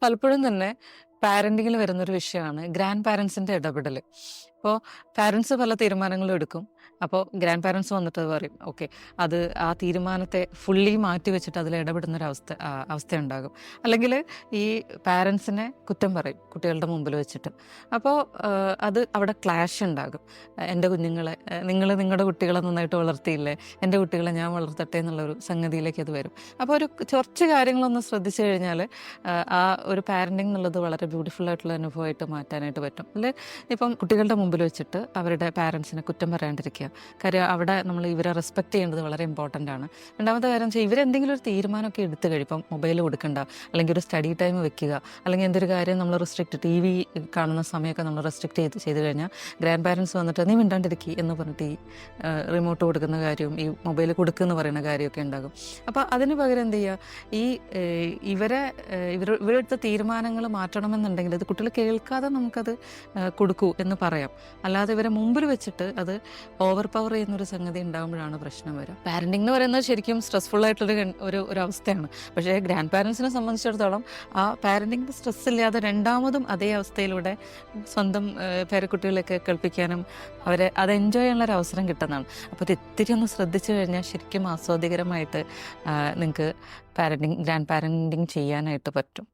പലപ്പോഴും തന്നെ പാരന്റിങ്ങിൽ വരുന്നൊരു വിഷയമാണ് ഗ്രാൻഡ് പാരൻസിന്റെ ഇടപെടൽ. ഇപ്പോൾ പാരൻസ് പല തീരുമാനങ്ങളും എടുക്കും. അപ്പോൾ ഗ്രാൻഡ് പാരൻസ് വന്നിട്ട് പറയും ഓക്കെ, അത് ആ തീരുമാനത്തെ ഫുള്ളി മാറ്റി വെച്ചിട്ട് അതിൽ ഇടപെടുന്നൊരവസ്ഥ അവസ്ഥയുണ്ടാകും. അല്ലെങ്കിൽ ഈ പാരൻസിനെ കുറ്റം പറയും കുട്ടികളുടെ മുമ്പിൽ വെച്ചിട്ട്. അപ്പോൾ അത് അവിടെ ക്ലാഷ് ഉണ്ടാകും. എൻ്റെ കുഞ്ഞുങ്ങളെ നിങ്ങൾ നിങ്ങളുടെ കുട്ടികളെ നന്നായിട്ട് വളർത്തിയില്ലേ, എൻ്റെ കുട്ടികളെ ഞാൻ വളർത്തട്ടെ എന്നുള്ളൊരു സംഗതിയിലേക്ക് അത് വരും. അപ്പോൾ ഒരു കുറച്ച് കാര്യങ്ങളൊന്ന് ശ്രദ്ധിച്ചു കഴിഞ്ഞാൽ ആ ഒരു പാരൻറ്റിങ് എന്നുള്ളത് വളരെ ബ്യൂട്ടിഫുൾ ആയിട്ടുള്ള അനുഭവമായിട്ട് മാറ്റാനായിട്ട് പറ്റും. അല്ലെ, ഇപ്പം കുട്ടികളുടെ മുമ്പിൽ വെച്ചിട്ട് അവരുടെ പാരൻസിനെ കുറ്റം പറയാണ്ടിരിക്കുക. കാര്യം അവിടെ നമ്മൾ ഇവരെ റെസ്പെക്ട് ചെയ്യേണ്ടത് വളരെ ഇമ്പോർട്ടൻ്റ് ആണ്. രണ്ടാമത്തെ കാര്യം വെച്ചാൽ ഇവരെന്തെങ്കിലും ഒരു തീരുമാനമൊക്കെ എടുത്തു കഴിയും, ഇപ്പം മൊബൈൽ കൊടുക്കണ്ട, അല്ലെങ്കിൽ ഒരു സ്റ്റഡി ടൈം വെക്കുക, അല്ലെങ്കിൽ എന്തൊരു കാര്യം നമ്മൾ റെസ്ട്രിക്റ്റ് TV കാണുന്ന സമയമൊക്കെ നമ്മൾ റെസ്ട്രിക്റ്റ് ചെയ്ത് കഴിഞ്ഞാൽ ഗ്രാൻഡ് പാരൻസ് വന്നിട്ട് നീ മിണ്ടാണ്ടിരിക്കുക എന്ന് പറഞ്ഞിട്ട് ഈ റിമോട്ട് കൊടുക്കുന്ന കാര്യവും ഈ മൊബൈൽ കൊടുക്കുക എന്ന് പറയുന്ന കാര്യമൊക്കെ ഉണ്ടാകും. അപ്പോൾ അതിന് പകരം എന്ത് ചെയ്യുക, ഈ ഇവരെടുത്ത തീരുമാനങ്ങൾ മാറ്റണമെന്നുണ്ടെങ്കിൽ അത് കുട്ടികൾ കേൾക്കാതെ നമുക്കത് കൊടുക്കൂ എന്ന് പറയാം. അല്ലാതെ ഇവരെ മുമ്പിൽ വെച്ചിട്ട് അത് ഓവർ പവർ ചെയ്യുന്നൊരു സംഗതി ഉണ്ടാകുമ്പോഴാണ് പ്രശ്നം വരിക. പാരന്റിംഗ് എന്ന് പറയുന്നത് ശരിക്കും സ്ട്രെസ്ഫുൾ ആയിട്ടുള്ളൊരു ഒരു അവസ്ഥയാണ്. പക്ഷേ ഗ്രാൻഡ് പാരൻസിനെ സംബന്ധിച്ചിടത്തോളം ആ പാരന്റിംഗ് സ്ട്രെസ് ഇല്ലാതെ രണ്ടാമതും അതേ അവസ്ഥയിലൂടെ സ്വന്തം പേരക്കുട്ടികളെയൊക്കെ കേൾപ്പിക്കാനും അവരെ അത് എൻജോയ് ചെയ്യാനുള്ള ഒരു അവസരം കിട്ടുന്നതാണ്. അപ്പോൾ ഇത് ഇത്തിരി ഒന്ന് ശ്രദ്ധിച്ചു കഴിഞ്ഞാൽ ശരിക്കും ആസ്വാദികരമായിട്ട് നിങ്ങൾക്ക് ഗ്രാൻഡ് പാരന്റിംഗ് ചെയ്യാനായിട്ട് പറ്റും.